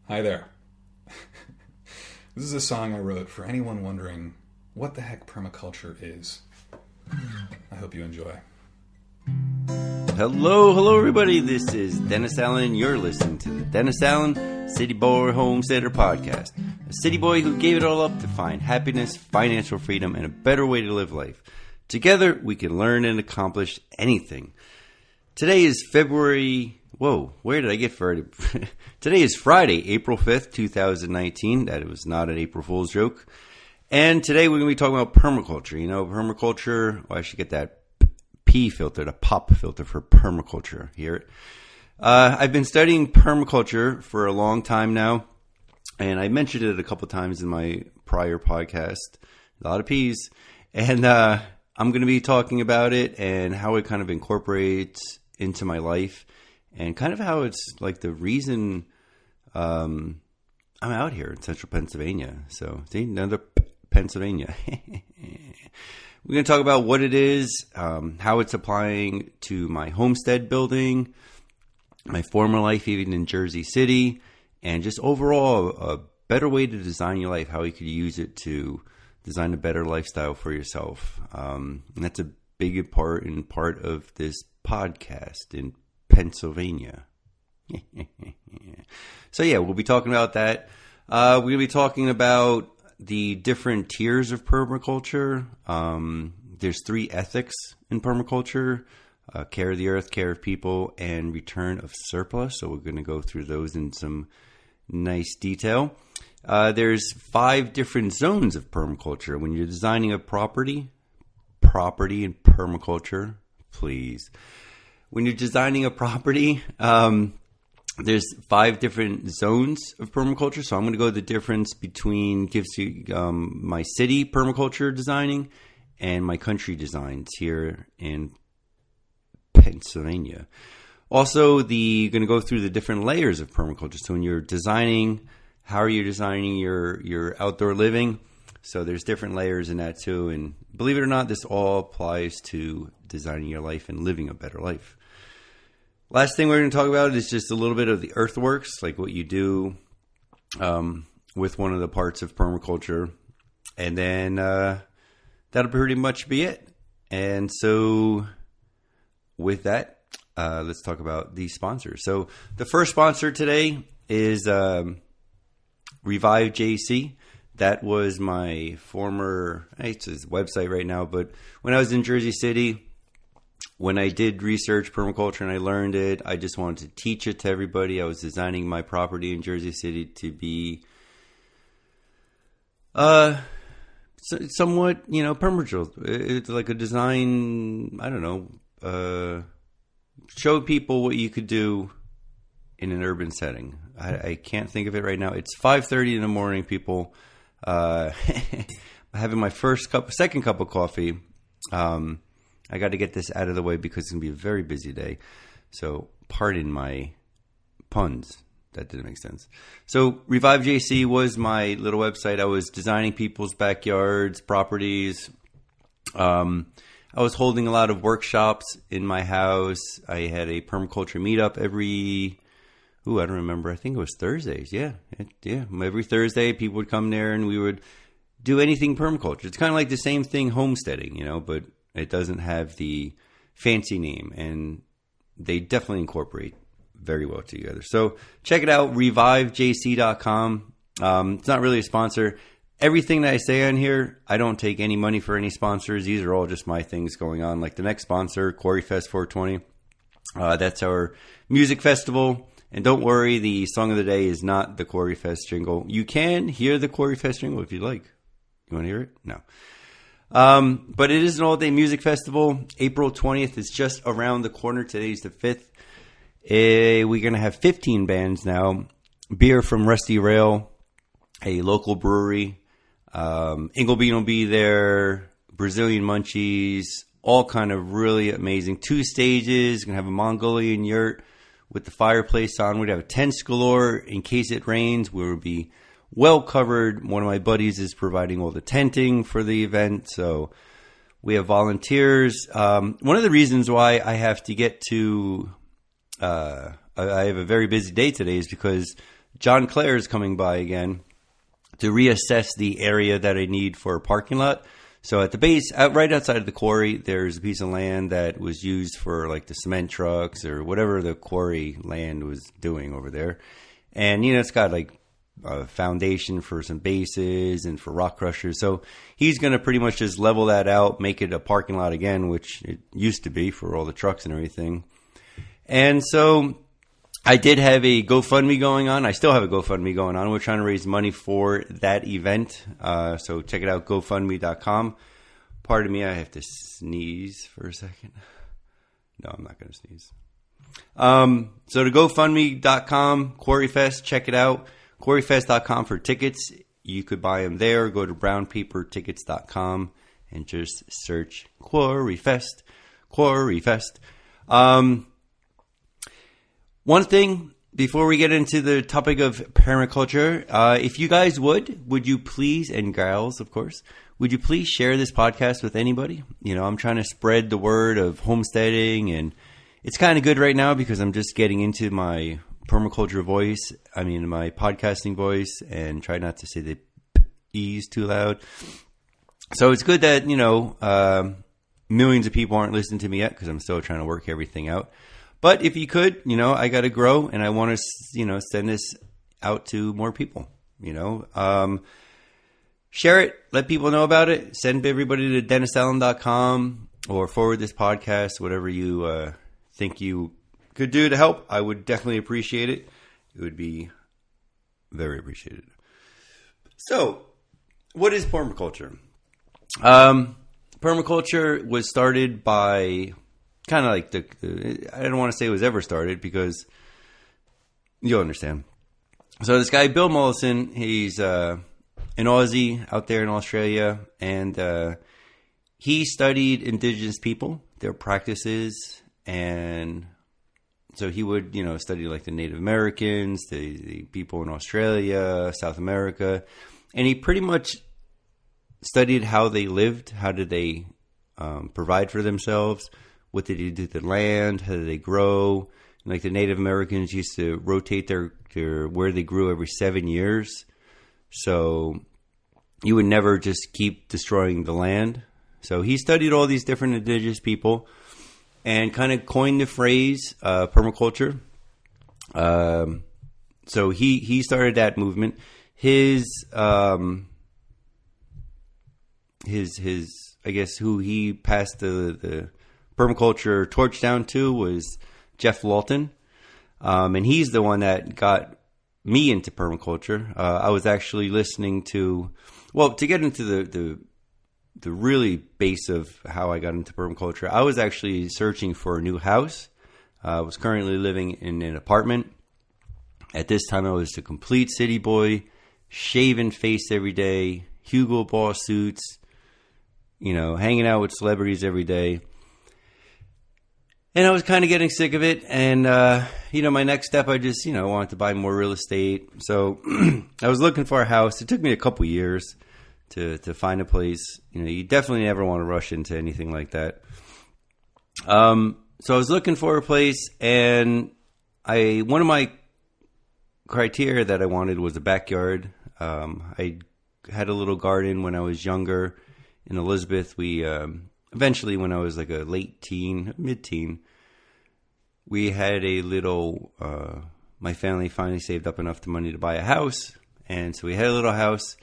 Hi there. This is a song I wrote for anyone wondering what the heck permaculture is. I hope you enjoy. Hello everybody. This is Dennis Allen. You're listening to the Dennis Allen City Boy Homesteader Podcast. A city boy who gave it all up to find happiness, financial freedom, and a better way to live life. Together, we can learn and accomplish anything. Today is February... Whoa, where did I get Friday? Today is Friday, April 5th, 2019. That was not an April Fool's joke. And today we're going to be talking about permaculture. You know, permaculture, I should get that P filter, the pop filter for permaculture here. I've been studying permaculture for a long time now, and I mentioned it a couple times in my prior podcast. A lot of P's. And I'm going to be talking about it and how it kind of incorporates into my life and kind of how it's like the reason I'm out here in central Pennsylvania. So, see, another Pennsylvania. We're going to talk about what it is, how it's applying to my homestead building, my former life even in Jersey City, and just overall a better way to design your life, how you could use it to design a better lifestyle for yourself. And that's a big part of this podcast in Pennsylvania. So yeah, we'll be talking about that. We're going to be talking about the different tiers of permaculture. There's 3 ethics in permaculture: care of the earth, care of people, and return of surplus. So we're going to go through those in some nice detail. There's 5 different zones of permaculture. When you're designing a property in permaculture, please. When you're designing a property, there's 5 different zones of permaculture. So I'm going to go the difference between gives you my city permaculture designing and my country designs here in Pennsylvania. Also, going to go through the different layers of permaculture. So when you're designing, how are you designing your outdoor living? So there's different layers in that too. And believe it or not, this all applies to designing your life and living a better life. Last thing we're going to talk about is just a little bit of the earthworks, like what you do with one of the parts of permaculture. And then that'll pretty much be it. And so with that, let's talk about the sponsors. So the first sponsor today is Riviv JC. That was my former, it's his website right now, but when I was in Jersey City, when I did research permaculture and I learned it, I just wanted to teach it to everybody. I was designing my property in Jersey City to be somewhat, permaculture. It's like a design, I don't know, show people what you could do in an urban setting. I can't think of it right now. It's 5:30 in the morning, people. Having my second cup of coffee. I got to get this out of the way because it's going to be a very busy day. So pardon my puns. That didn't make sense. So Riviv JC was my little website. I was designing people's backyards, properties. I was holding a lot of workshops in my house. I had a permaculture meetup every... I don't remember. I think it was Thursdays. Yeah. Every Thursday, people would come there and we would do anything permaculture. It's kind of like the same thing, homesteading, but it doesn't have the fancy name. And they definitely incorporate very well together. So check it out, revivejc.com. It's not really a sponsor. Everything that I say on here, I don't take any money for any sponsors. These are all just my things going on. Like the next sponsor, Quarry Fest 420. That's our music festival. And don't worry, the song of the day is not the Quarry Fest jingle. You can hear the Quarry Fest jingle if you'd like. You want to hear it? No. But it is an all-day music festival. April 20th is just around the corner. Today's the 5th. We're going to have 15 bands now. Beer from Rusty Rail, a local brewery. Inglebean will be there. Brazilian Munchies. All kind of really amazing. 2 stages. Going to have a Mongolian yurt with the fireplace on. We'd have tents galore in case it rains. We will be well covered. One of my buddies is providing all the tenting for the event. So we have volunteers. One of the reasons why I have to get to I have a very busy day today is because John Clare is coming by again to reassess the area that I need for a parking lot. So at the base, right outside of the quarry, there's a piece of land that was used for like the cement trucks or whatever the quarry land was doing over there. And, it's got like a foundation for some bases and for rock crushers. So he's going to pretty much just level that out, make it a parking lot again, which it used to be for all the trucks and everything. And so I did have a GoFundMe going on. I still have a GoFundMe going on. We're trying to raise money for that event. So check it out, gofundme.com. Pardon me, I have to sneeze for a second. No, I'm not going to sneeze. So to gofundme.com, Quarry Fest, check it out. quarryfest.com for tickets. You could buy them there. Go to brownpapertickets.com and just search Quarry Fest. Quarry Fest. One thing before we get into the topic of permaculture, if you guys would you please, and gals, of course, would you please share this podcast with anybody? I'm trying to spread the word of homesteading, and it's kind of good right now because I'm just getting into my permaculture voice. My podcasting voice, and try not to say the E's too loud. So it's good that, millions of people aren't listening to me yet because I'm still trying to work everything out. But if you could, I got to grow, and I want to, send this out to more people, Share it. Let people know about it. Send everybody to DennisAllen.com or forward this podcast, whatever you think you could do to help. I would definitely appreciate it. It would be very appreciated. So, what is permaculture? Permaculture was started by kind of like I don't want to say it was ever started because you'll understand. So this guy, Bill Mollison, he's an Aussie out there in Australia, and he studied indigenous people, their practices, and so he would, study like the Native Americans, the people in Australia, South America, and he pretty much studied how they lived, how did they provide for themselves, what did they do to the land, how did they grow. Like the Native Americans used to rotate their where they grew every 7 years. So you would never just keep destroying the land. So he studied all these different indigenous people and kind of coined the phrase permaculture. So he started that movement. His I guess who he passed the permaculture torch down to was Jeff Walton. And he's the one that got me into permaculture. I was actually listening to get into the really base of how I got into permaculture. I was actually searching for a new house. I was currently living in an apartment. At this time, I was a complete city boy, shaving face every day, Hugo Boss suits, hanging out with celebrities every day. And I was kind of getting sick of it. And, my next step, I just, wanted to buy more real estate. So I was looking for a house. It took me a couple years to find a place. You definitely never want to rush into anything like that. So I was looking for a place, and one of my criteria that I wanted was a backyard. I had a little garden when I was younger in Elizabeth. We eventually, when I was like a mid-teen, we had a little, my family finally saved up enough money to buy a house. And so we had a little house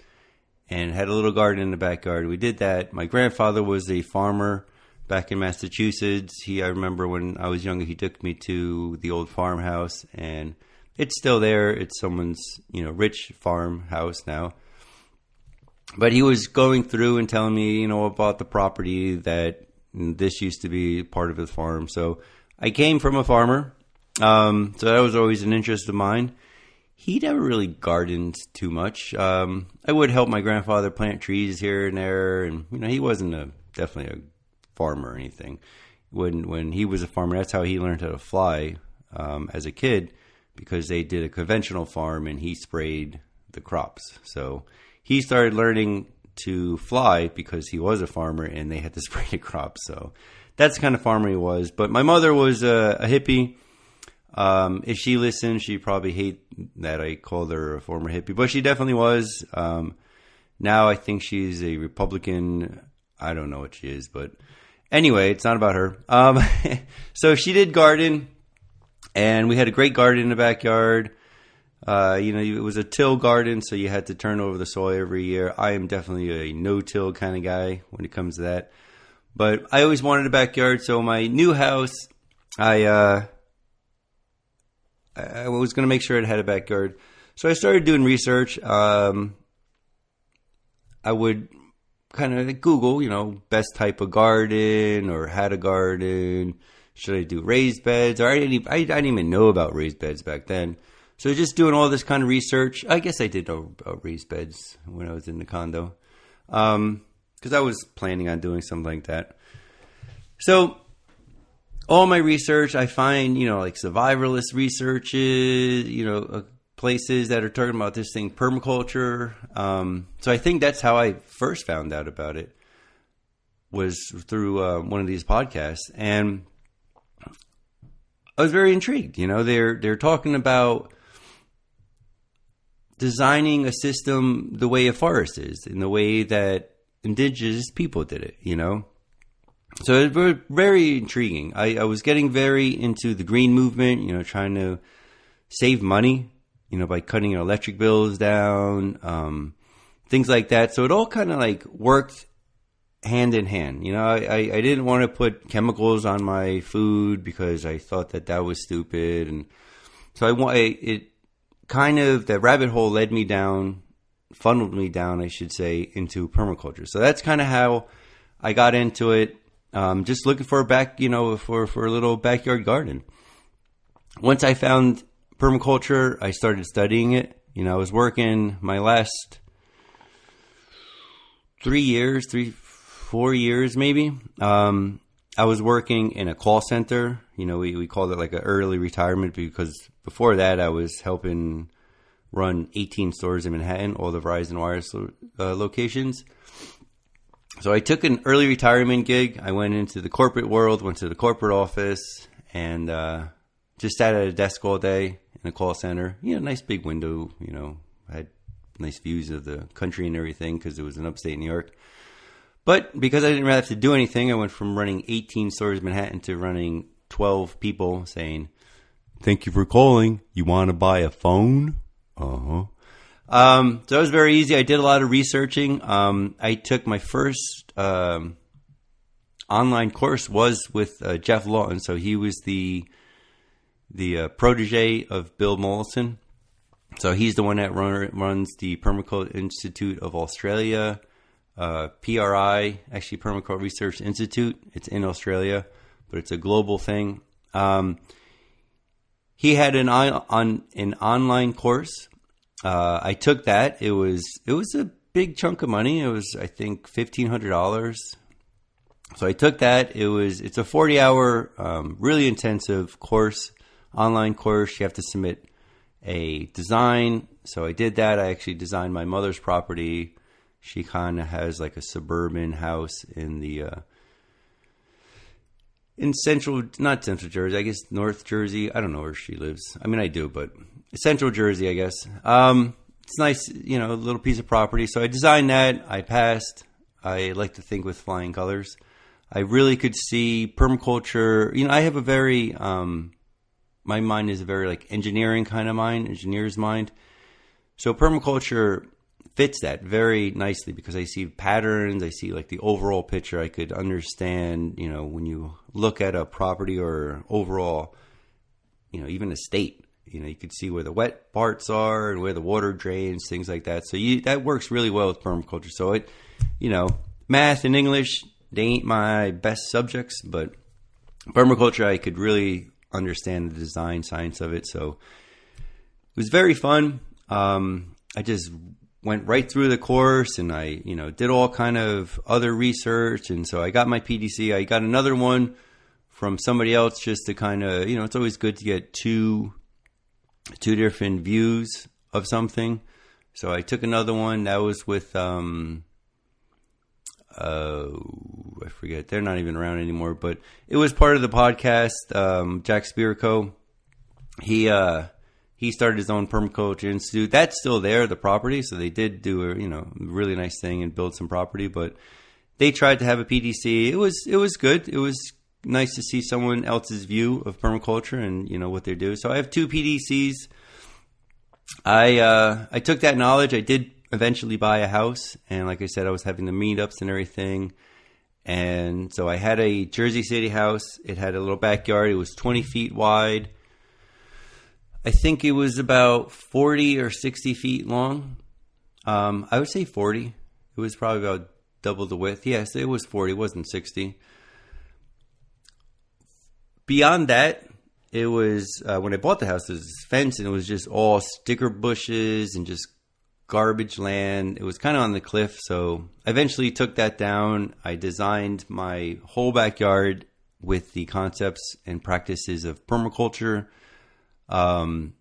and had a little garden in the backyard. We did that. My grandfather was a farmer back in Massachusetts. I remember when I was younger, he took me to the old farmhouse, and it's still there. It's someone's, rich farmhouse now. But he was going through and telling me, about the property that this used to be part of his farm. So I came from a farmer. So that was always an interest of mine. He never really gardened too much. I would help my grandfather plant trees here and there. And, he wasn't definitely a farmer or anything. When he was a farmer, that's how he learned how to fly as a kid, because they did a conventional farm and he sprayed the crops. So he started learning to fly because he was a farmer and they had to spray the crops. So that's the kind of farmer he was. But my mother was a hippie. If she listens, she'd probably hate that I called her a former hippie, but she definitely was. Now I think she's a Republican. I don't know what she is, but anyway, it's not about her. So she did garden, and we had a great garden in the backyard. It was a till garden, so you had to turn over the soil every year. I am definitely a no-till kind of guy when it comes to that. But I always wanted a backyard, so my new house, I was going to make sure it had a backyard. So I started doing research. I would kind of Google, best type of garden or how to garden. Should I do raised beds? Or I didn't even know about raised beds back then. So just doing all this kind of research. I guess I did know about raised beds when I was in the condo. Because I was planning on doing something like that. So all my research, I find, like survivalist researches, places that are talking about this thing, permaculture. So I think that's how I first found out about it, was through one of these podcasts. And I was very intrigued. They're talking about designing a system the way a forest is, in the way that indigenous people did it, So it was very intriguing. I was getting very into the green movement, trying to save money, by cutting your electric bills down, things like that. So it all kind of like worked hand in hand. I didn't want to put chemicals on my food because I thought that was stupid. And so that rabbit hole led me down, funneled me down, I should say, into permaculture. So that's kind of how I got into it. Just looking for for a little backyard garden. Once I found permaculture, I started studying it. I was working my last 4 years maybe. I was working in a call center. We called it like an early retirement, because before that I was helping run 18 stores in Manhattan, all the Verizon Wireless locations. So I took an early retirement gig. I went into the corporate world, went to the corporate office, and just sat at a desk all day in a call center. Nice big window, I had nice views of the country and everything because it was in upstate New York. But because I didn't really have to do anything, I went from running 18 stores in Manhattan to running 12 people saying, "Thank you for calling. You want to buy a phone?" Uh-huh. So it was very easy. I did a lot of researching. I took my first online course was with Jeff Lawton. So he was the protege of Bill Mollison. So he's the one that runs the Permaculture Institute of Australia, PRI, actually Permaculture Research Institute. It's in Australia, but it's a global thing. He had an online course. I took that. It was a big chunk of money. It was, I think, $1,500. So I took that. It's a 40-hour, really intensive course, online course. You have to submit a design. So I did that. I actually designed my mother's property. She kind of has like a suburban house in not central Jersey, I guess North Jersey. I don't know where she lives. I mean, I do, but central Jersey, I guess. It's nice, a little piece of property. So I designed that. I passed. I like to think with flying colors. I really could see permaculture. I have a very, my mind is a very like engineering kind of mind, engineer's mind. So permaculture fits that very nicely because I see patterns. I see like the overall picture. I could understand, when you look at a property or overall, even a state, you could see where the wet parts are and where the water drains, things like that. So that works really well with permaculture. So it, math and English, they ain't my best subjects, but permaculture, I could really understand the design science of it. So it was very fun. I just went right through the course and I, did all kind of other research. And so I got my PDC. I got another one from somebody else just to kind of, it's always good to get two different views of something. So I took another one that was with, I forget, they're not even around anymore, but it was part of the podcast, Jack Spirko. he started his own permaculture institute. That's still there, the property. So they did do a really nice thing and build some property. But they tried to have a PDC. It was good. It was nice to see someone else's view of permaculture and what they do. So I have 2 PDCs. I took that knowledge. I did eventually buy a house, and like I said, I was having the meetups and everything. And so I had a Jersey City house. It had a little backyard. It was 20 feet wide. I think it was about 40 or 60 feet long. I would say 40. It was probably about double the width. Yes, it was 40. It wasn't 60. Beyond that, it was, when I bought the house, there was this fence, and it was just all sticker bushes and just garbage land. It was kind of on the cliff, so I eventually took that down. I designed my whole backyard with the concepts and practices of permaculture. And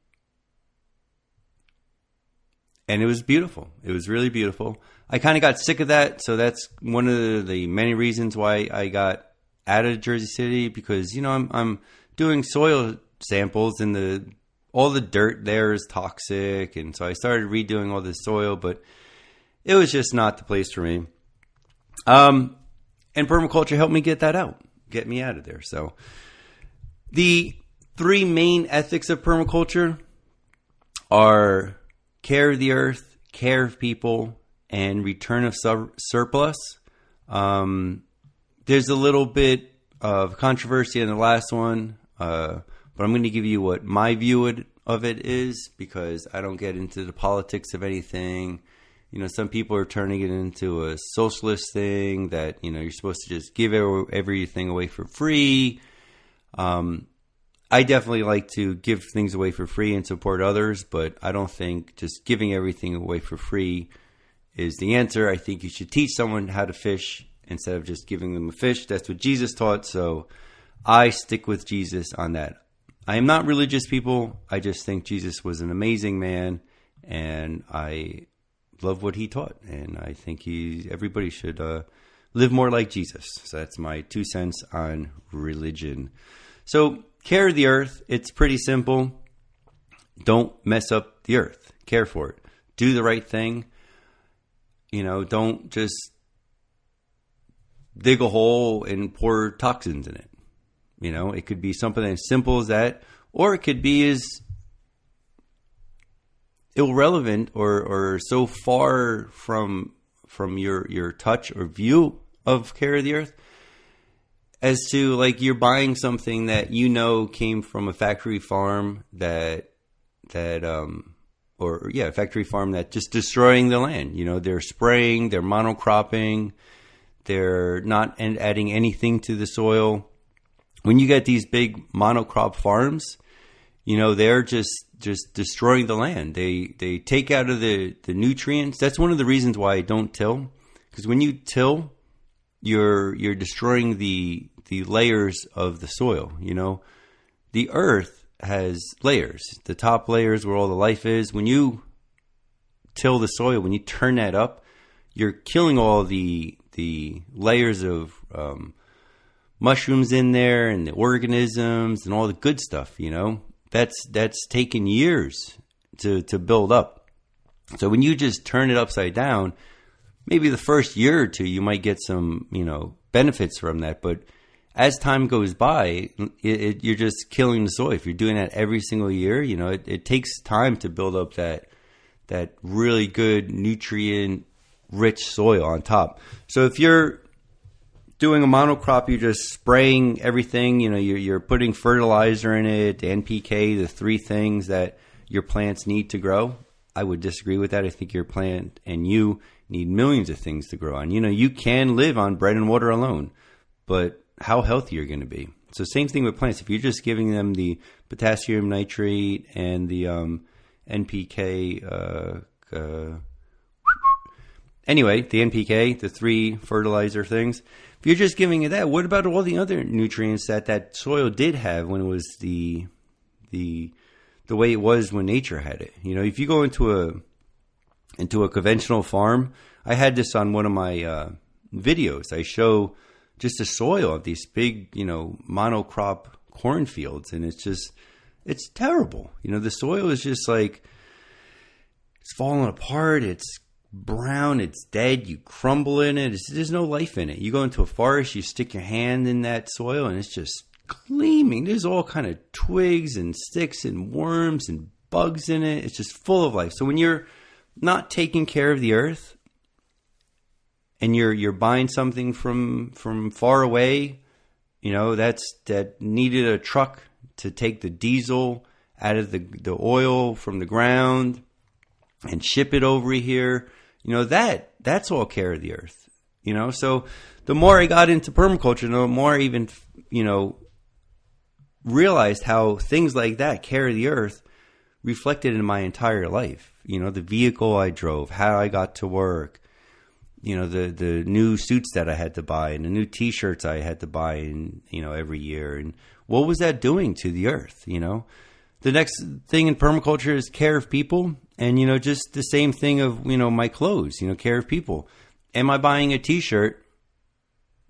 it was beautiful. It was really beautiful. I kind of got sick of that, so that's one of the many reasons why I got out of Jersey City, because I'm doing soil samples, and all the dirt there is toxic, and so I started redoing all the soil, but it was just not the place for me. And permaculture helped me get me out of there. So the 3 main ethics of permaculture are care of the earth, care of people, and return of surplus. There's a little bit of controversy in the last one, but I'm going to give you what my view of it is, because I don't get into the politics of anything. Some people are turning it into a socialist thing that, you're supposed to just give everything away for free. I definitely like to give things away for free and support others, but I don't think just giving everything away for free is the answer. I think you should teach someone how to fish instead of just giving them a fish. That's what Jesus taught, so I stick with Jesus on that. I am not religious, people. I just think Jesus was an amazing man, and I love what he taught, and I think everybody should live more like Jesus. So that's my 2 cents on religion. So care of the earth, it's pretty simple. Don't mess up the earth. Care for it. Do the right thing. Don't just dig a hole and pour toxins in it. It could be something as simple as that, or it could be as irrelevant or so far from your touch or view of care of the earth as to, like, you're buying something that came from a factory farm factory farm that just destroying the land. They're spraying, they're monocropping, they're not adding anything to the soil. When you get these big monocrop farms, they're just destroying the land. They take out of the nutrients. That's one of the reasons why I don't till, because when you till, you're destroying the layers of the soil. The earth has layers. The top layers where all the life is. When you till the soil, when you turn that up, you're killing all the layers of mushrooms in there and the organisms and all the good stuff. That's taken years to build up. So when you just turn it upside down, maybe the first year or 2 you might get some benefits from that, but as time goes by, you're just killing the soil. If you're doing that every single year, it takes time to build up that really good nutrient rich soil on top. So if you're doing a monocrop, you're just spraying everything, you're putting fertilizer in it, the NPK, the 3 things that your plants need to grow. I would disagree with that. I think your plant and you need millions of things to grow on. You can live on bread and water alone, but how healthy you're going to be. So same thing with plants. If you're just giving them the potassium nitrate and the NPK, anyway, the NPK, the 3 fertilizer things, if you're just giving it that, what about all the other nutrients that soil did have when it was the way it was when nature had it? If you go into a conventional farm, I had this on one of my videos. I show just the soil of these big, monocrop cornfields, and it's just It's terrible. The soil is just like, it's falling apart. It's brown. It's dead. You crumble in it. There's no life in it. You go into a forest, you stick your hand in that soil, and it's just gleaming. There's all kind of twigs and sticks and worms and bugs in it. It's just full of life. So when you're not taking care of the earth and you're buying something from far away, that needed a truck to take the diesel out of the oil from the ground and ship it over here, that's all care of the earth. So the more I got into permaculture, the more I even, realized how things like that, care of the earth, reflected in my entire life. The vehicle I drove, how I got to work, the new suits that I had to buy and the new t-shirts I had to buy every year. And what was that doing to the earth? The next thing in permaculture is care of people. And, just the same thing of, my clothes, care of people. Am I buying a t-shirt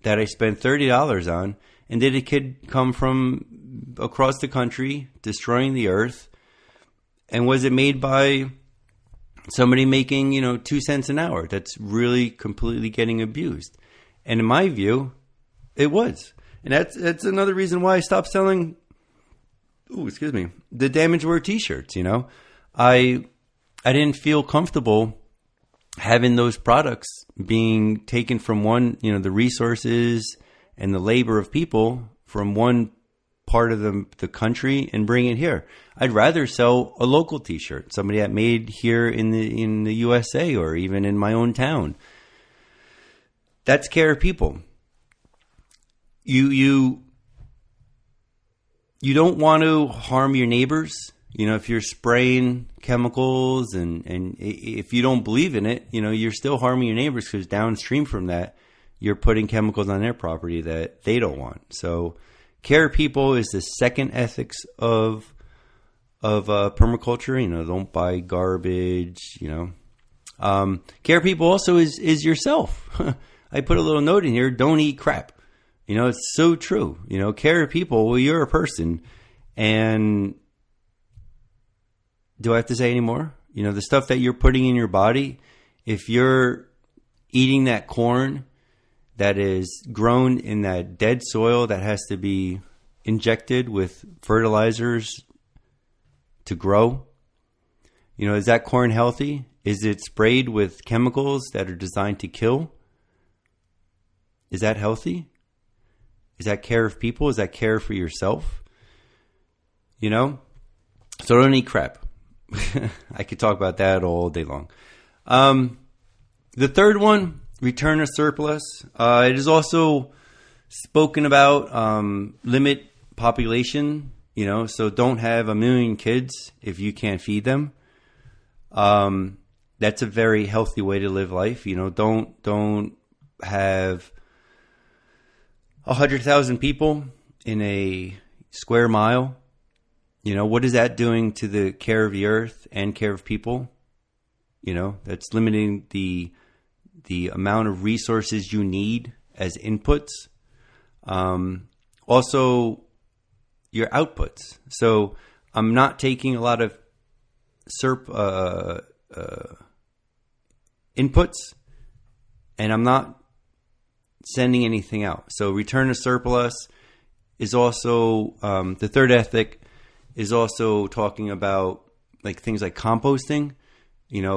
that I spent $30 on? And did a kid come from across the country destroying the earth? And was it made by somebody making, 2 cents an hour that's really completely getting abused? And in my view, it was. And that's another reason why I stopped selling, the damaged wear t-shirts, I didn't feel comfortable having those products being taken from one, the resources and the labor of people from one part of the country and bring it here. I'd rather sell a local t-shirt, somebody that made here in the USA or even in my own town. That's care of people. You don't want to harm your neighbors. If you're spraying chemicals and if you don't believe in it, you're still harming your neighbors because downstream from that, you're putting chemicals on their property that they don't want. So care of people is the second ethics of permaculture. Don't buy garbage, Care of people also is yourself. I put a little note in here, don't eat crap. It's so true. Care of people, well, you're a person. And do I have to say any more? The stuff that you're putting in your body, if you're eating that corn that is grown in that dead soil that has to be injected with fertilizers to grow, is that corn healthy? Is it sprayed with chemicals that are designed to kill? Is that healthy? Is that care of people? Is that care for yourself? So don't eat crap. I could talk about that all day long. The third one, return a surplus. It is also spoken about limit population, so don't have 1 million kids if you can't feed them. That's a very healthy way to live life. Don't have 100,000 people in a square mile. What is that doing to the care of the earth and care of people? That's limiting the amount of resources you need as inputs. Also, your outputs. So I'm not taking a lot of inputs, and I'm not sending anything out. So return a surplus is also the third ethic is also talking about like things like composting,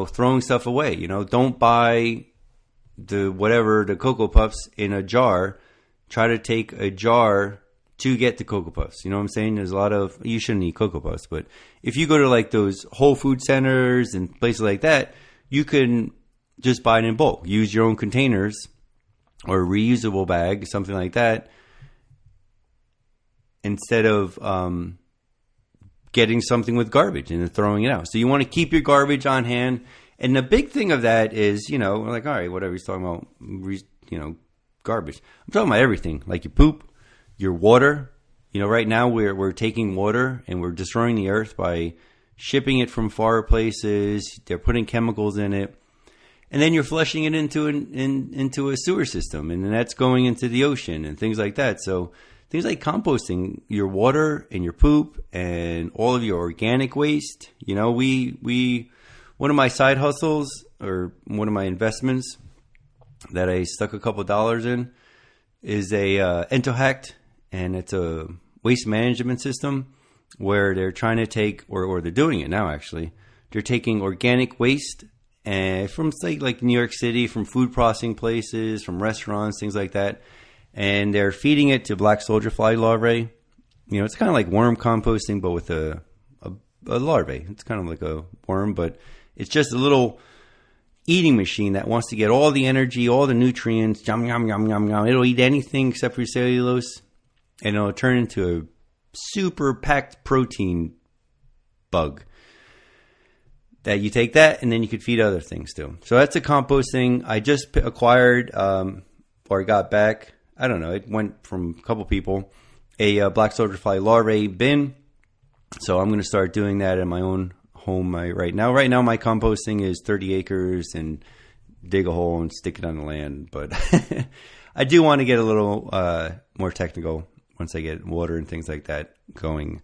throwing stuff away. Don't buy the Cocoa Puffs in a jar. Try to take a jar to get the Cocoa Puffs. You know what I'm saying? There's a lot of, you shouldn't eat Cocoa Puffs, but if you go to like those Whole Food centers and places like that, you can just buy it in bulk. Use your own containers or a reusable bag, something like that, instead of getting something with garbage and then throwing it out. So you want to keep your garbage on hand. And the big thing of that is, like, all right, whatever he's talking about, garbage. I'm talking about everything, like your poop, your water. Right now we're taking water and we're destroying the earth by shipping it from far places. They're putting chemicals in it. And then you're flushing it into a sewer system, and then that's going into the ocean and things like that. So things like composting your water and your poop and all of your organic waste. You know, we one of my side hustles or one of my investments that I stuck a couple dollars in is a Entohact, and it's a waste management system where they're trying to take, or they're doing it now actually. They're taking organic waste from like New York City, from food processing places, from restaurants, things like that, and they're feeding it to black soldier fly larvae. You know, it's kind of like worm composting, but with a larvae. It's kind of like a worm, but it's just a little eating machine that wants to get all the energy, all the nutrients. Yum, yum, yum, yum, yum. It'll eat anything except for cellulose, and it'll turn into a super packed protein bug. That you take that, and then you could feed other things too. So that's a composting. I just acquired, or got back, I don't know, it went from a couple people, a black soldier fly larvae bin. So I'm going to start doing that in my own home right now. Right now, my composting is 30 acres and dig a hole and stick it on the land. But I do want to get a little more technical once I get water and things like that going.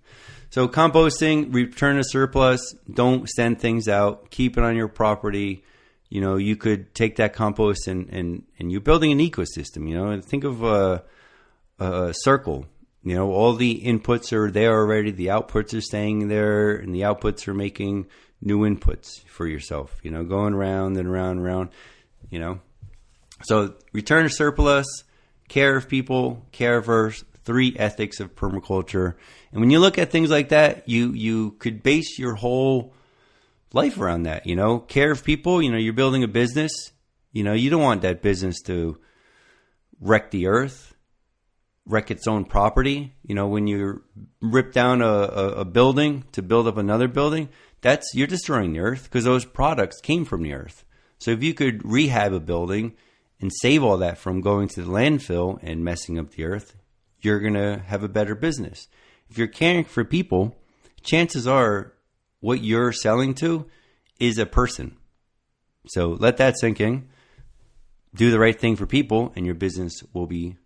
So composting, return a surplus, don't send things out, keep it on your property. You know, you could take that compost and you're building an ecosystem, you know, and think of a circle. You know, all the inputs are there already, the outputs are staying there, and the outputs are making new inputs for yourself, you know, going round and round and round, you know. So return a surplus, care of people, care of earth, 3 ethics of permaculture. And when you look at things like that, you could base your whole life around that, you know. Care of people, you know, you're building a business. You know, you don't want that business to wreck the earth, wreck its own property. You know, when you rip down a building to build up another building, you're destroying the earth because those products came from the earth. So if you could rehab a building and save all that from going to the landfill and messing up the earth, you're going to have a better business. If you're caring for people, chances are what you're selling to is a person. So let that sink in. Do the right thing for people and your business will be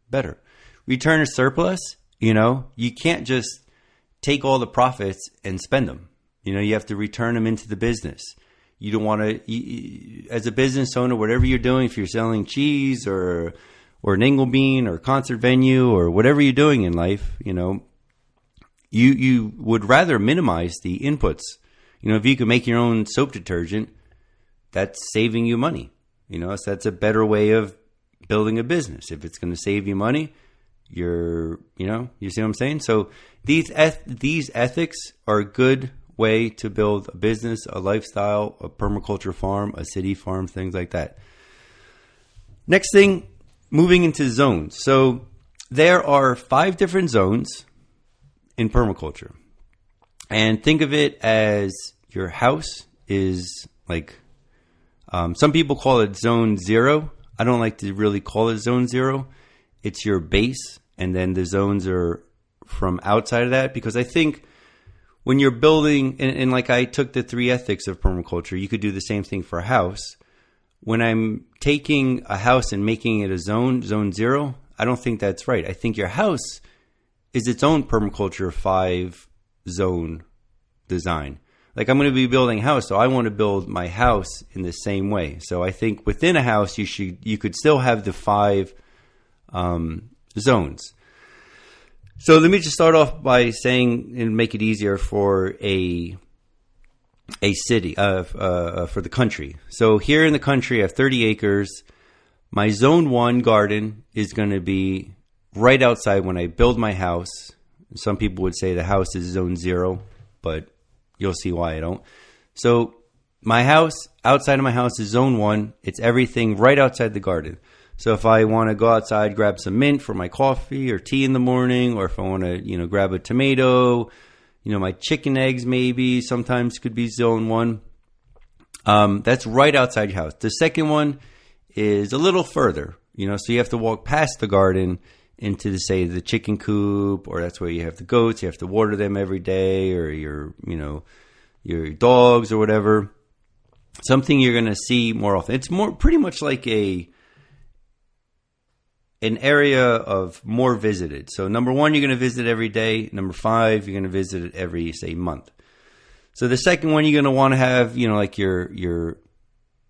better. Return a surplus, you know, you can't just take all the profits and spend them. You know, you have to return them into the business. You don't want to, as a business owner, whatever you're doing, if you're selling cheese or an Engle bean or concert venue or whatever you're doing in life, you know, you would rather minimize the inputs. You know, if you could make your own soap detergent, that's saving you money. You know, so that's a better way of building a business. If it's going to save you money, you see what I'm saying? So these ethics are a good way to build a business, a lifestyle, a permaculture farm, a city farm, things like that. Next thing, moving into zones. So there are 5 different zones in permaculture. And think of it as your house is like, some people call it zone 0. I don't like to really call it zone 0. It's your base, and then the zones are from outside of that, because I think when you're building, and like I took the 3 ethics of permaculture, you could do the same thing for a house. When I'm taking a house and making it a zone 0, I don't think that's right. I think your house is its own permaculture 5 zone design. Like I'm going to be building a house, so I want to build my house in the same way. So I think within a house, you could still have the 5 zones. So let me just start off by saying, and make it easier for a city, for the country. So here in the country, I have 30 acres. My zone 1 garden is going to be right outside when I build my house. Some people would say the house is zone 0, but you'll see why I don't. So my house, outside of my house is zone 1. It's everything right outside the garden. So if I want to go outside, grab some mint for my coffee or tea in the morning, or if I want to, grab a tomato, my chicken eggs maybe sometimes could be zone 1. That's right outside your house. The second one is a little further, so you have to walk past the garden into the chicken coop, or that's where you have the goats. You have to water them every day, or your dogs or whatever. Something you're going to see more often. It's pretty much like an area of more visited. So number 1, you're going to visit every day. Number 5, you're going to visit it every, say, month. So the second one, you're going to want to have, like your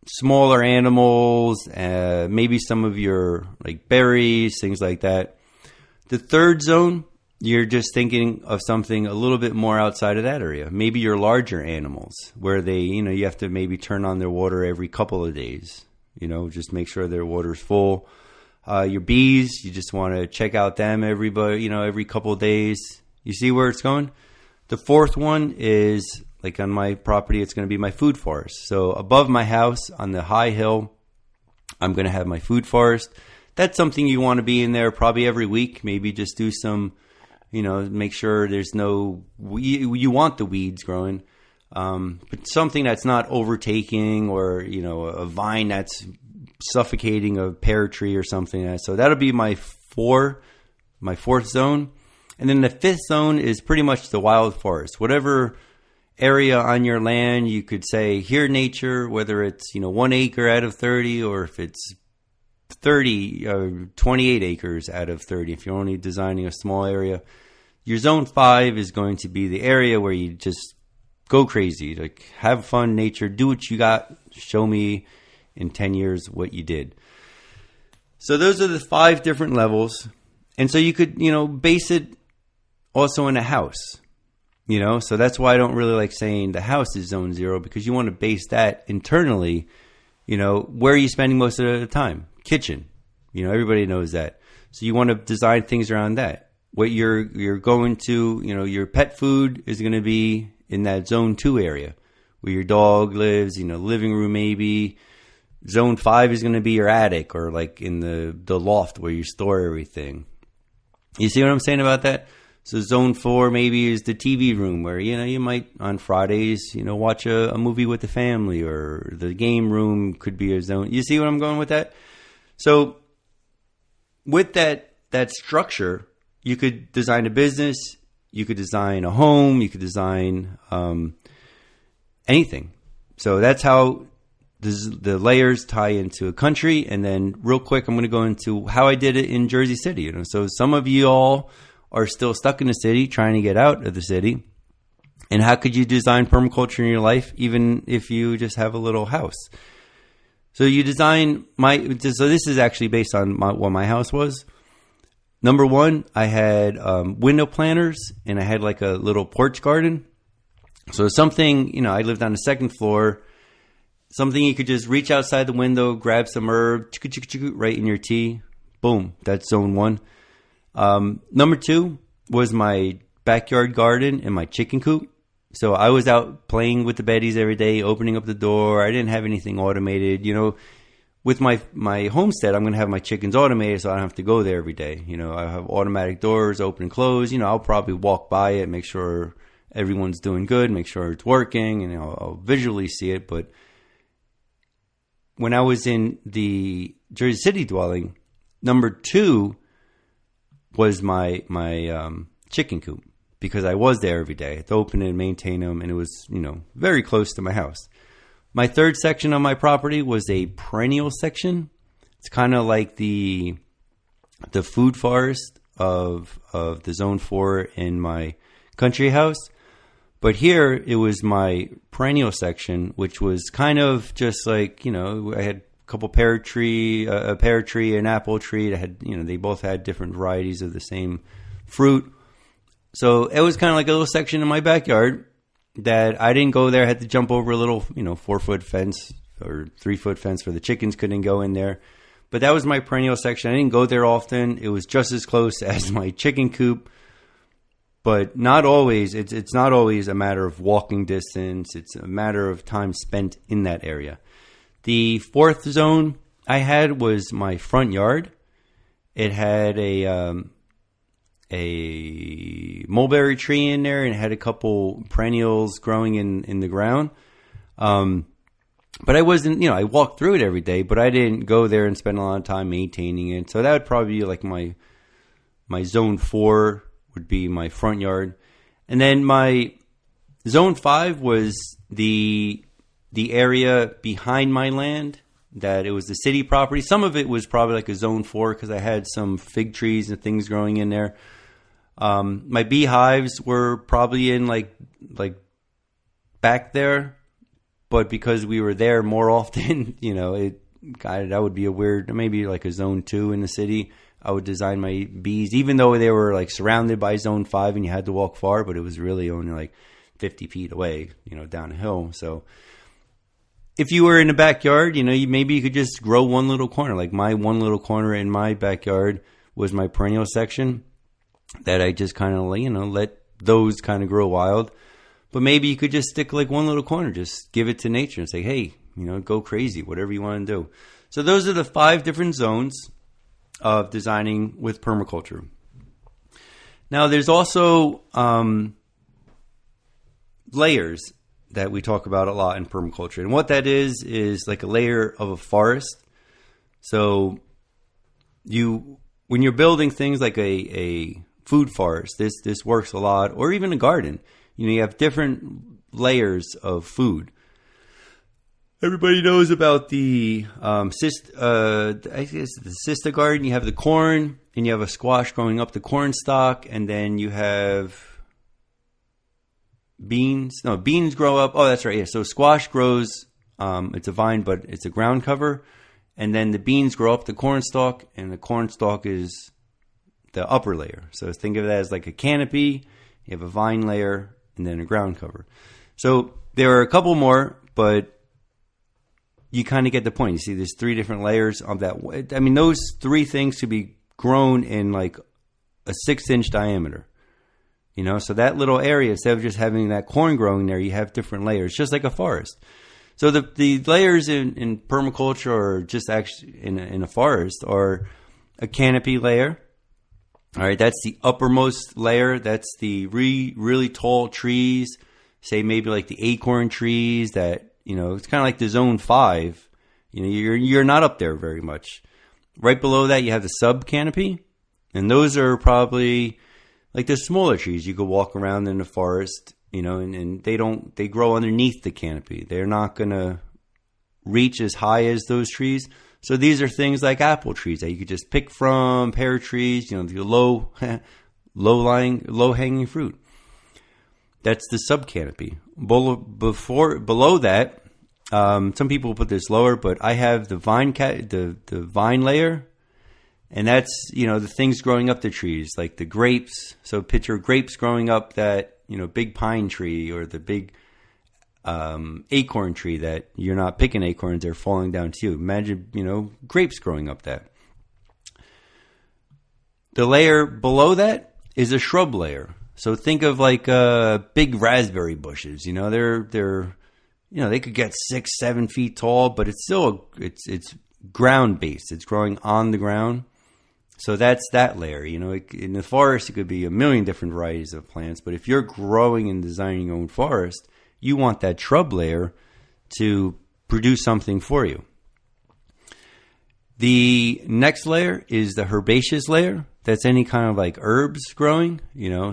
smaller animals, maybe some of your like berries, things like that. The third zone, you're just thinking of something a little bit more outside of that area. Maybe your larger animals where they, you have to maybe turn on their water every couple of days, just make sure their water's full. Your bees, you just want to check out them every couple of days. You see where it's going? The fourth one is, like on my property, it's going to be my food forest. So above my house on the high hill, I'm going to have my food forest. That's something you want to be in there probably every week. Maybe just do some, make sure there's no, you want the weeds growing. But something that's not overtaking or, a vine that's suffocating a pear tree or something. So that'll be my fourth zone. And then the fifth zone is pretty much the wild forest. Whatever area on your land, you could say here nature, whether it's 1 acre out of 30 or if it's 28 acres out of 30, if you're only designing a small area. Your zone 5 is going to be the area where you just go crazy, like have fun, nature, do what you got, show me in 10 years what you did. So those are the 5 different levels. And so you could, base it also in a house. So that's why I don't really like saying the house is zone 0, because you want to base that internally. Where are you spending most of the time? Kitchen. Everybody knows that. So you want to design things around that. What you're going to, your pet food is going to be in that zone 2 area where your dog lives, living room maybe. Zone 5 is going to be your attic or like in the loft where you store everything. You see what I'm saying about that? So zone 4 maybe is the TV room where, you might on Fridays, watch a movie with the family, or the game room could be a zone. You see what I'm going with that? So with that structure, you could design a business, you could design a home, you could design anything. So that's how the layers tie into a country. And then real quick, I'm going to go into how I did it in Jersey City. So some of you all are still stuck in the city, trying to get out of the city. And how could you design permaculture in your life, even if you just have a little house? So you design so this is actually based on what my house was. Number 1, I had window planters, and I had like a little porch garden. So something, I lived on the 2nd floor, something you could just reach outside the window, grab some herb, right in your tea. Boom, that's zone 1. Number 2 was my backyard garden and my chicken coop. So I was out playing with the beddies every day, opening up the door. I didn't have anything automated. With my homestead, I'm going to have my chickens automated so I don't have to go there every day. I have automatic doors, open and close. I'll probably walk by it, make sure everyone's doing good, make sure it's working, and I'll visually see it. But when I was in the Jersey City dwelling, number 2 was my chicken coop, because I was there every day. I had to open it and maintain them, and it was, very close to my house. My 3rd section on my property was a perennial section. It's kind of like the food forest of the zone 4 in my country house. But here it was my perennial section, which was kind of just like, I had couple a pear tree, an apple tree that had, they both had different varieties of the same fruit. So it was kind of like a little section in my backyard that I didn't go there. I had to jump over a little, 4-foot fence or 3-foot fence where the chickens couldn't go in there. But that was my perennial section. I didn't go there often. It was just as close as my chicken coop, but not always. It's not always a matter of walking distance. It's a matter of time spent in that area. The 4th zone I had was my front yard. It had a mulberry tree in there, and it had a couple perennials growing in the ground. But I wasn't, I walked through it every day, but I didn't go there and spend a lot of time maintaining it. So that would probably be like my zone 4 would be my front yard. And then my zone 5 was the area behind my land. that it was the city property. Some of it was probably like a zone 4 because I had some fig trees and things growing in there. My beehives were probably in like back there, but because we were there more often, that would be a weird, maybe like a zone 2 in the city. I would design my bees, even though they were like surrounded by zone 5 and you had to walk far, but it was really only like 50 feet away, down a hill. So if you were in the backyard, maybe you could just grow one little corner. Like my one little corner in my backyard was my perennial section that I just kind of, let those kind of grow wild. But maybe you could just stick like one little corner, just give it to nature and say, hey, go crazy, whatever you want to do. So those are the 5 different zones of designing with permaculture. Now, there's also layers that we talk about a lot in permaculture. And what that is like a layer of a forest. So when you're building things like a food forest, this works a lot, or even a garden. You have different layers of food. Everybody knows about the the sister garden. You have the corn, and you have a squash growing up the corn stalk, and then you have beans. No, beans grow up. Oh, that's right. Yeah. So squash grows. It's a vine, but it's a ground cover, and then the beans grow up the corn stalk, and the corn stalk is the upper layer. So think of that as like a canopy. You have a vine layer, and then a ground cover. So there are a couple more, but you kind of get the point. You see there's 3 different layers of that. I mean, those 3 things could be grown in like a 6-inch diameter. So that little area, instead of just having that corn growing there, you have different layers, just like a forest. So the layers in permaculture, or just actually in a forest, are a canopy layer. All right, that's the uppermost layer. That's the really tall trees, say maybe like the acorn trees that, it's kind of like the zone 5. You're not up there very much. Right below that, you have the sub canopy, and those are probably like the smaller trees. You could walk around in the forest, and they grow underneath the canopy. They're not going to reach as high as those trees. So these are things like apple trees that you could just pick from, pear trees, the low hanging fruit. That's the sub canopy. Below that, some people put this lower, but I have the vine layer, and that's the things growing up the trees, like the grapes. So picture grapes growing up that big pine tree, or the big acorn tree that you're not picking acorns; they're falling down to you. Imagine grapes growing up that. The layer below that is a shrub layer. So think of like big raspberry bushes. They're they could get 6-7 feet tall, but it's still it's ground based. It's growing on the ground. So that's that layer. In the forest, it could be a million different varieties of plants. But if you're growing and designing your own forest, you want that shrub layer to produce something for you. The next layer is the herbaceous layer. That's any kind of like herbs growing,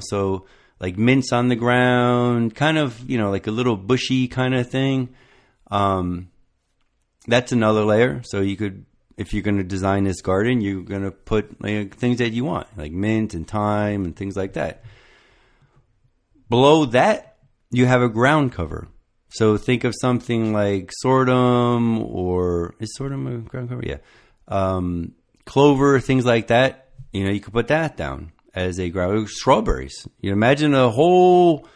so like mints on the ground, kind of, like a little bushy kind of thing. That's another layer. So you could, if you're going to design this garden, you're going to put like things that you want, like mint and thyme and things like that. Below that, you have a ground cover. So think of something like sorghum, or is sorghum a ground cover? Yeah. Clover, things like that. You could put that down as a ground. Strawberries. Imagine a whole,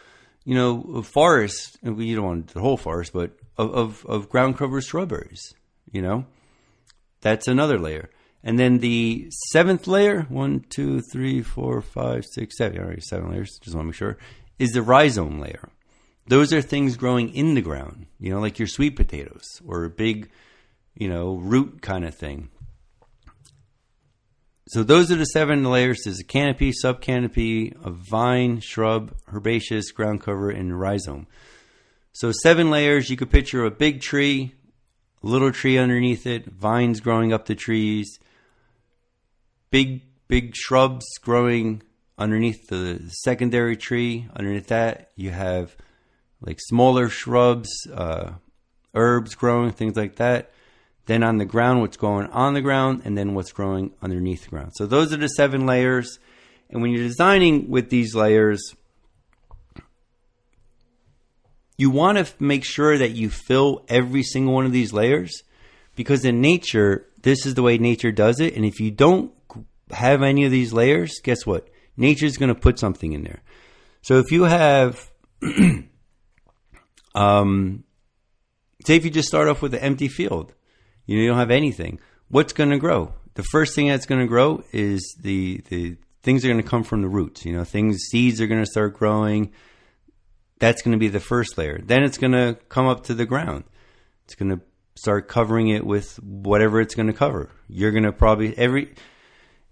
forest. You don't want the whole forest, but of ground cover strawberries. That's another layer. And then the 7th layer, 1, 2, 3, 4, 5, 6, 7. All right, 7 layers. Just want to make sure. Is the rhizome layer. Those are things growing in the ground. Like your sweet potatoes, or a big, root kind of thing. So those are the 7 layers. There's a canopy, sub-canopy, a vine, shrub, herbaceous, ground cover, and rhizome. So 7 layers. You could picture a big tree, a little tree underneath it, vines growing up the trees, big shrubs growing underneath the secondary tree. Underneath that, you have like smaller shrubs, herbs growing, things like that. then on the ground, what's growing on the ground, and then what's growing underneath the ground. So those are the 7 layers. And when you're designing with these layers, you want to make sure that you fill every single one of these layers, because in nature, this is the way nature does it. And if you don't have any of these layers, guess what? Nature's going to put something in there. So if you have, say if you just start off with an empty field, you don't have anything, what's going to grow? The first thing that's going to grow is the things are going to come from the roots. Seeds are going to start growing. That's going to be the first layer. Then it's going to come up to the ground. It's going to start covering it with whatever it's going to cover. You're going to probably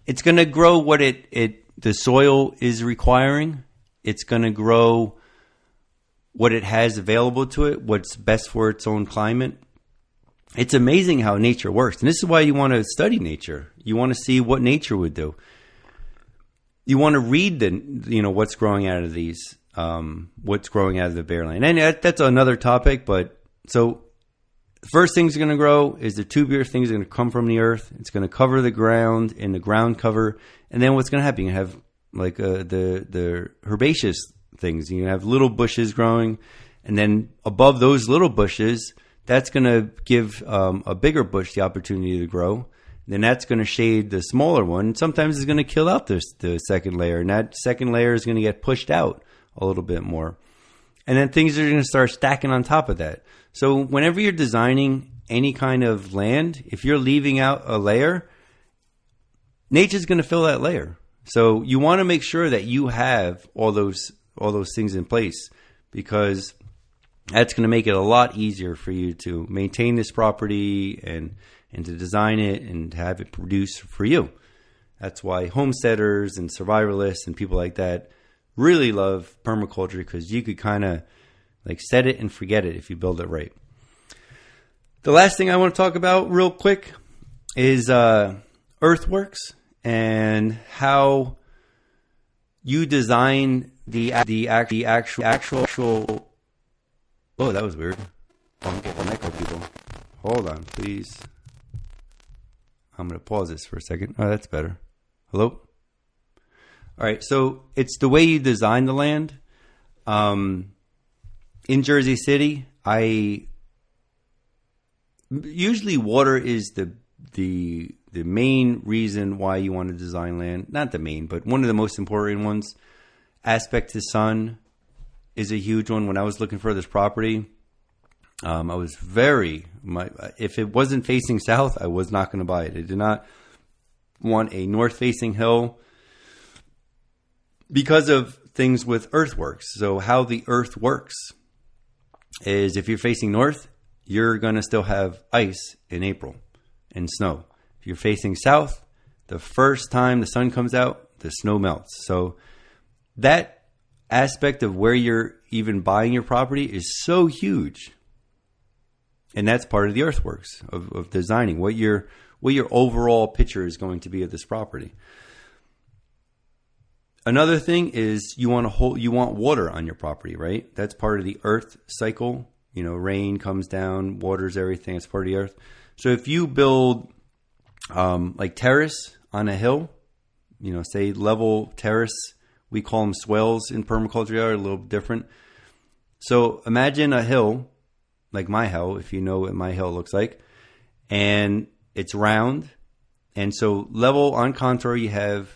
it's going to grow what the soil is requiring. It's going to grow what it has available to it, what's best for its own climate. It's amazing how nature works. And this is why you want to study nature. You want to see what nature would do. You want to read what's growing out of these, what's growing out of the bare land. And that's another topic, but so the first thing's going to grow is the tubular things are going to come from the earth. It's going to cover the ground in the ground cover. And then what's going to happen? You have like the herbaceous things. You have little bushes growing. And then above those little bushes, that's going to give a bigger bush the opportunity to grow. Then that's going to shade the smaller one. Sometimes it's going to kill out the second layer. And that second layer is going to get pushed out a little bit more. And then things are going to start stacking on top of that. So whenever you're designing any kind of land, if you're leaving out a layer, nature's going to fill that layer. So you want to make sure that you have all those things in place, because that's going to make it a lot easier for you to maintain this property and to design it and have it produce for you. That's why homesteaders and survivalists and people like that really love permaculture, because you could kind of like set it and forget it if you build it right. The last thing I want to talk about real quick is earthworks and how you design the actual. Oh, that was weird. I'm getting an echo, people. Hold on, please. I'm going to pause this for a second. Oh, that's better. Hello? All right, so it's the way you design the land. In Jersey City, usually water is the main reason why you want to design land. Not the main, but one of the most important ones. Aspect to sun is a huge one. When I was looking for this property, I was if it wasn't facing south, I was not going to buy it. I did not want a north-facing hill because of things with earthworks. So how the earth works is if you're facing north, you're going to still have ice in April and snow. If you're facing south, the first time the sun comes out, the snow melts. So that aspect of where you're even buying your property is so huge. And that's part of the earthworks of designing what your overall picture is going to be of this property. Another thing is you want water on your property, right? That's part of the earth cycle. Rain comes down, waters everything. It's part of the earth. So if you build like terrace on a hill, say level terrace, we call them swales in permaculture, are a little different. So imagine a hill, like my hill, if you know what my hill looks like, and it's round. And so level on contour, you have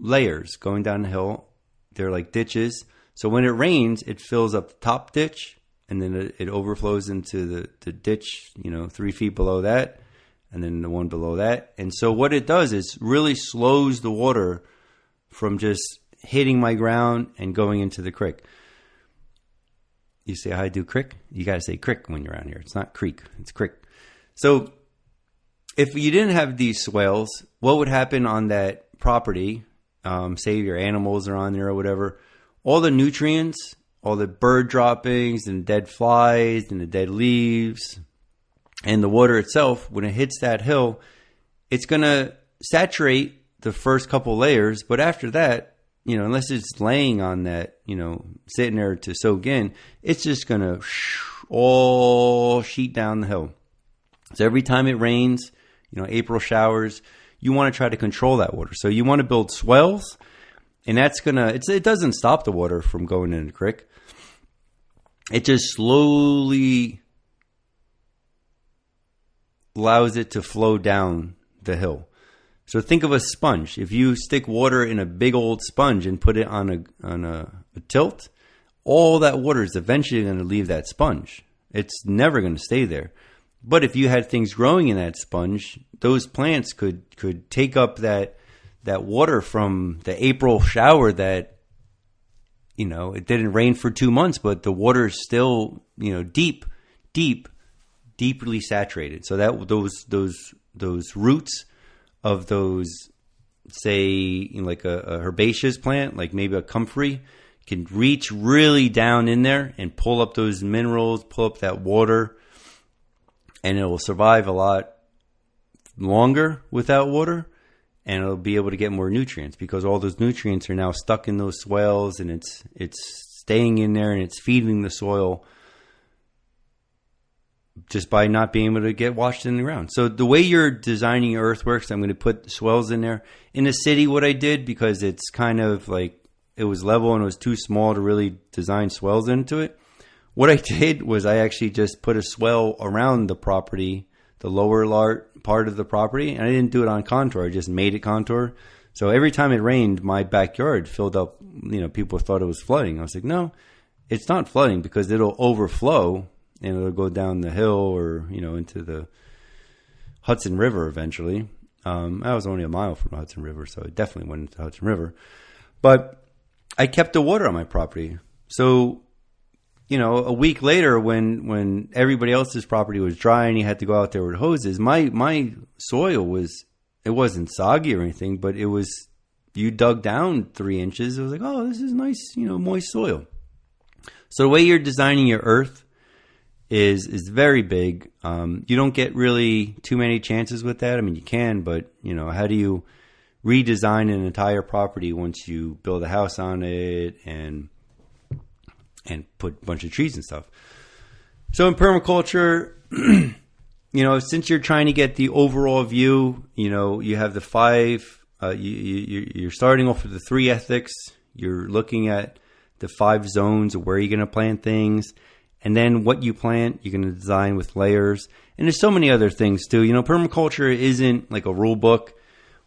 layers going down the hill. They're like ditches. So when it rains, it fills up the top ditch, and then it overflows into the ditch, 3 feet below that, and then the one below that. And so what it does is really slows the water from just hitting my ground and going into the creek. You say, how I do crick? You got to say crick when you're around here. It's not creek, it's crick. So if you didn't have these swales, what would happen on that property? Say your animals are on there or whatever. All the nutrients, all the bird droppings and dead flies and the dead leaves and the water itself, when it hits that hill, it's going to saturate the first couple layers. But after that, unless it's laying on that, sitting there to soak in, it's just going to all sheet down the hill. So every time it rains, April showers, you want to try to control that water. So you want to build swells, and that's it doesn't stop the water from going in the creek. It just slowly allows it to flow down the hill. So think of a sponge. If you stick water in a big old sponge and put it on a tilt, all that water is eventually going to leave that sponge. It's never going to stay there. But if you had things growing in that sponge, those plants could take up that water from the April shower that, it didn't rain for 2 months, but the water is still, deeply saturated. So that those roots of those, say, like a herbaceous plant, like maybe a comfrey, can reach really down in there and pull up those minerals, pull up that water, and it will survive a lot longer without water, and it'll be able to get more nutrients because all those nutrients are now stuck in those swales, and it's staying in there and it's feeding the soil just by not being able to get washed in the ground. So the way you're designing your earthworks, I'm going to put swells in there. In the city, what I did, because it's kind of like it was level and it was too small to really design swells into it, what I did was I actually just put a swell around the property, the lower part of the property, and I didn't do it on contour. I just made it contour. So every time it rained, my backyard filled up. People thought it was flooding. I was like, no, it's not flooding because it'll overflow and it'll go down the hill or, into the Hudson River eventually. I was only a mile from the Hudson River, so it definitely went into the Hudson River. But I kept the water on my property. So, a week later when everybody else's property was dry and you had to go out there with hoses, my soil it wasn't soggy or anything, but it was, you dug down 3 inches. It was like, oh, this is nice, moist soil. So the way you're designing your earth is very big. You don't get really too many chances with that. I mean, you can, but, how do you redesign an entire property once you build a house on it and put a bunch of trees and stuff? So in permaculture, since you're trying to get the overall view, you have the 5, you're starting off with the 3 ethics. You're looking at the 5 zones of where you're going to plant things. And then what you plant, you're going to design with layers. And there's so many other things too. Permaculture isn't like a rule book,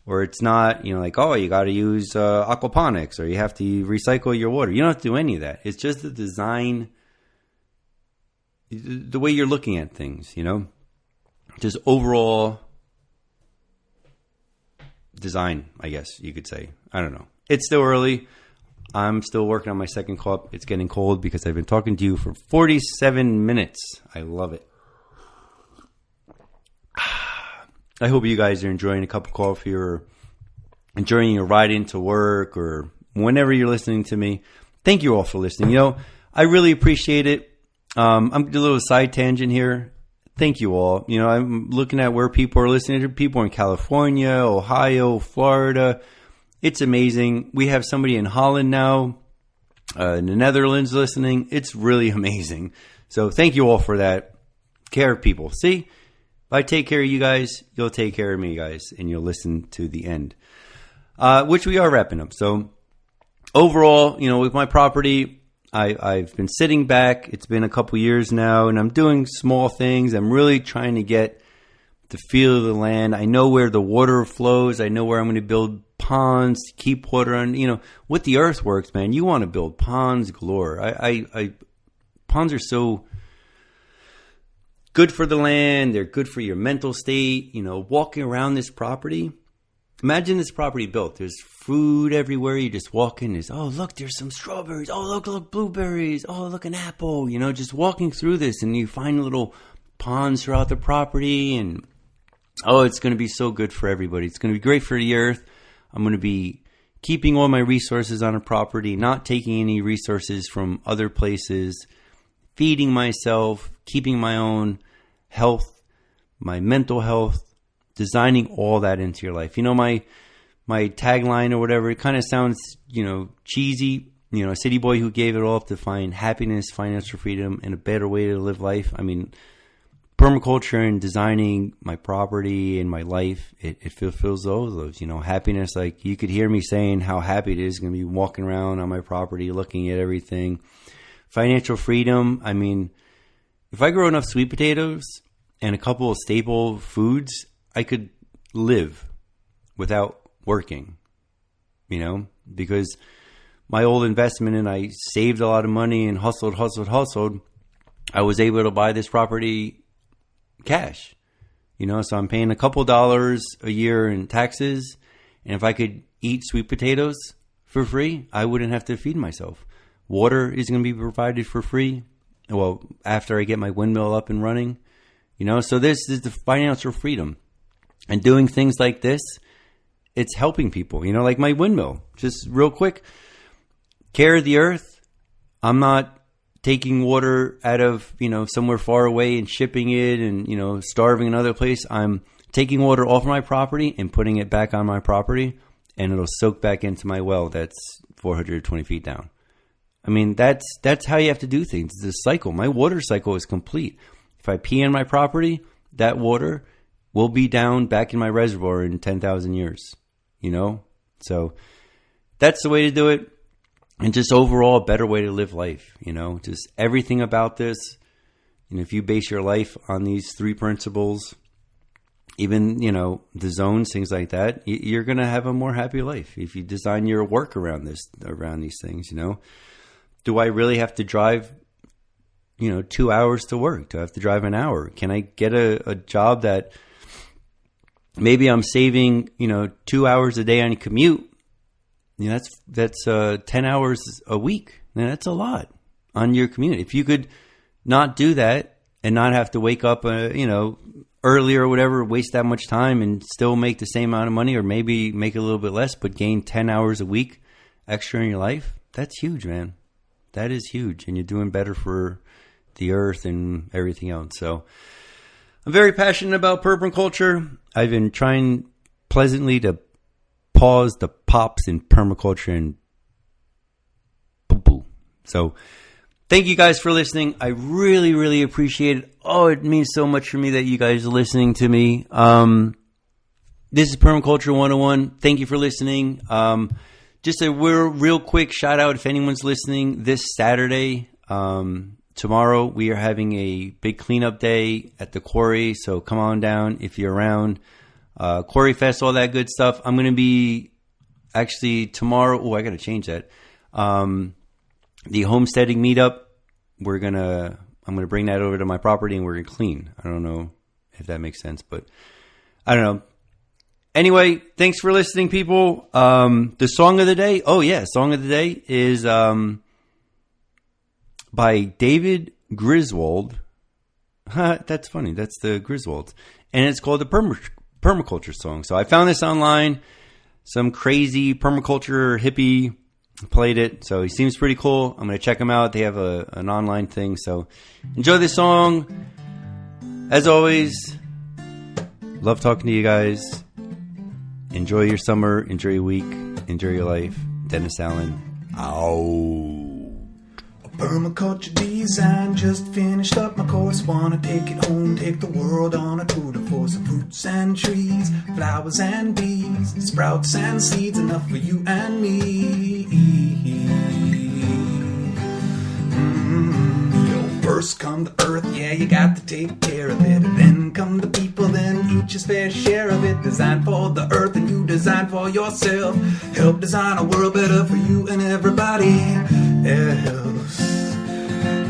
or it's not, like, oh, you got to use aquaponics, or you have to recycle your water. You don't have to do any of that. It's just the design, the way you're looking at things, just overall design, I guess you could say. I don't know. It's still early. I'm still working on my second cup. It's getting cold because I've been talking to you for 47 minutes. I love it. I hope you guys are enjoying a cup of coffee or enjoying your ride into work or whenever you're listening to me. Thank you all for listening. I really appreciate it. I'm a little side tangent here. Thank you all. I'm looking at where people are listening to. People in California, Ohio, Florida. It's amazing. We have somebody in Holland now, in the Netherlands listening. It's really amazing. So thank you all for that. Care of people. See, if I take care of you guys, you'll take care of me, guys, and you'll listen to the end, which we are wrapping up. So overall, with my property, I've been sitting back. It's been a couple years now, and I'm doing small things. I'm really trying to get the feel of the land. I know where the water flows. I know where I'm going to build ponds to keep water on. With the earthworks, man, you want to build ponds galore. Ponds are so good for the land. They're good for your mental state. Walking around this property. Imagine this property built. There's food everywhere. You just walk in. Oh, look, there's some strawberries. Oh, look, blueberries. Oh, look, an apple. Just walking through this, and you find little ponds throughout the property, and it's going to be so good for everybody. It's going to be great for the earth. I'm going to be keeping all my resources on a property, not taking any resources from other places, feeding myself, keeping my own health, my mental health, designing all that into your life. My tagline or whatever, it kind of sounds, cheesy, a city boy who gave it all up to find happiness, financial freedom, and a better way to live life. I mean, permaculture and designing my property and my life, it fulfills those, happiness. Like you could hear me saying how happy it is going to be walking around on my property, looking at everything. Financial freedom. I mean, if I grow enough sweet potatoes and a couple of staple foods, I could live without working, because my old investment and I saved a lot of money and hustled. I was able to buy this property cash, so I'm paying a couple dollars a year in taxes. And if I could eat sweet potatoes for free, I wouldn't have to feed myself. Water is going to be provided for free. Well, after I get my windmill up and running, so this is the financial freedom. And doing things like this, it's helping people, like my windmill. Just real quick, care of the earth. I'm not taking water out of, somewhere far away and shipping it and, starving another place. I'm taking water off my property and putting it back on my property, and it'll soak back into my well that's 420 feet down. I mean, that's how you have to do things. It's a cycle. My water cycle is complete. If I pee on my property, that water will be down back in my reservoir in 10,000 years, So that's the way to do it. And just overall a better way to live life, just everything about this. If you base your life on these three principles, even, the zones, things like that, you're going to have a more happy life. If you design your work around these things, Do I really have to drive, 2 hours to work? Do I have to drive an hour? Can I get a job that maybe I'm saving, 2 hours a day on a commute? That's 10 hours a week. And that's a lot on your commute. If you could not do that and not have to wake up, earlier or whatever, waste that much time and still make the same amount of money, or maybe make a little bit less, but gain 10 hours a week extra in your life, that's huge, man. That is huge. And you're doing better for the earth and everything else. So I'm very passionate about permaculture. I've been trying pleasantly to pause the pops in permaculture and poo-poo. So thank you guys for listening. I really, really appreciate it. Oh, it means so much for me that you guys are listening to me. This is Permaculture 101. Thank you for listening. Just a real quick shout out if anyone's listening this Saturday. Tomorrow we are having a big cleanup day at the quarry. So come on down if you're around. Quarry Fest, all that good stuff. I'm going to be actually tomorrow. Oh, I got to change that. The homesteading meetup. I'm going to bring that over to my property and we're going to clean. I don't know if that makes sense, but I don't know. Anyway, thanks for listening, people. The song of the day. Oh yeah. Song of the day is, by David Griswold. That's funny. That's the Griswolds. And it's called the Permaculture song. So I found this online. Some crazy permaculture hippie played it. So he seems pretty cool. I'm going to check him out. They have an online thing. So enjoy this song. As always, love talking to you guys. Enjoy your summer. Enjoy your week. Enjoy your life. Dennis Allen. Permaculture design, just finished up my course. Wanna take it home, take the world on a tour de force. Fruits and trees, flowers and bees, sprouts and seeds, enough for you and me. First come the earth, yeah, you got to take care of it. Then come the people, then each is fair share of it. Design for the earth and you design for yourself. Help design a world better for you and everybody else.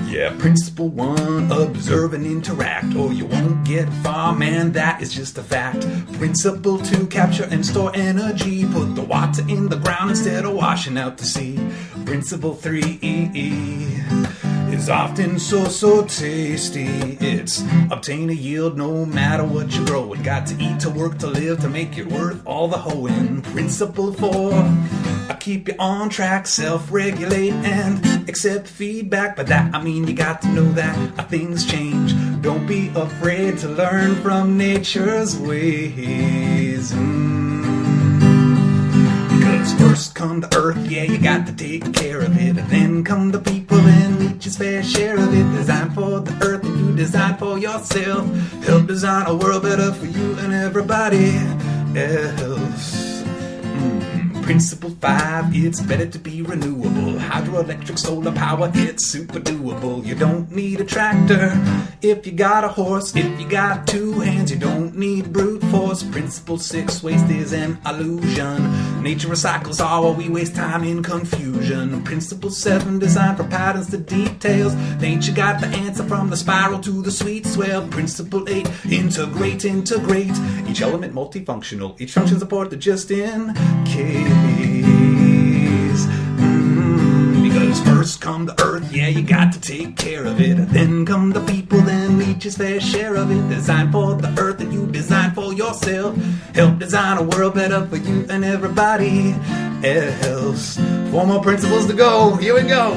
Yeah, principle 1, observe and interact, or you won't get far, man, that is just a fact. Principle 2, capture and store energy, put the water in the ground instead of washing out to sea. Principle 3, is often so tasty. It's obtain a yield no matter what you grow. It got to eat, to work, to live, to make it worth all the hoeing. Principle 4, I keep you on track, self-regulate and accept feedback. By that I mean you got to know that things change. Don't be afraid to learn from nature's ways. Because Because first come the earth, yeah, you got to take care of it. And then come the people, and each his fair share of it. Design for the earth, and you design for yourself. Help design a world better for you and everybody else. Principle 5, it's better to be renewable. Hydroelectric solar power, it's super doable. You don't need a tractor if you got a horse. If you got 2 hands, you don't need brute force. Principle 6, waste is an illusion. Nature recycles all while we waste time in confusion. Principle 7, design for patterns to details. Nature got the answer from the spiral to the sweet swell. Principle 8, integrate. Each element multifunctional. Each function support the just in case. Because first come the earth, yeah, you got to take care of it. Then come the people, then each his fair share of it. Design for the earth and you design for yourself. Help design a world better for you and everybody else. 4 more principles to go, here we go.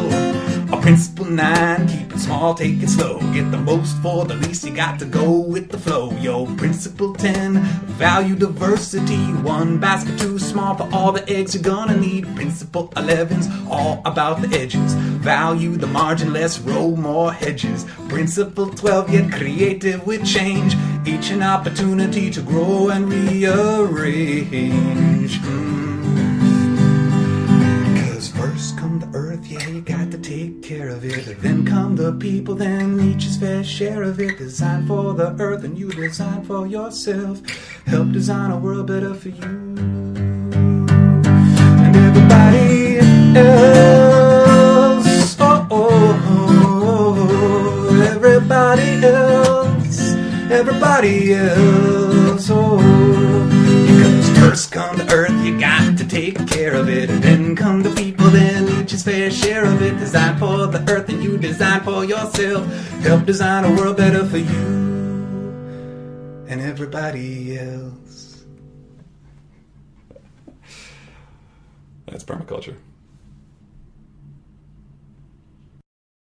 Principle 9, keep it small, take it slow. Get the most for the least, you got to go with the flow, yo. Principle 10, value diversity. 1 basket too small for all the eggs you're gonna need. Principle 11's all about the edges. Value the margin, less row, more hedges. Principle 12, get creative with change. Each an opportunity to grow and rearrange. First come the earth, yeah, you got to take care of it. Then come the people, then each his fair share of it. Design for the earth and you design for yourself. Help design a world better for you and everybody else. Everybody else. Because first come the earth, you got to take care of it. And then come the people, then each his fair share of it. Design for the earth and you design for yourself. Help design a world better for you and everybody else. That's permaculture.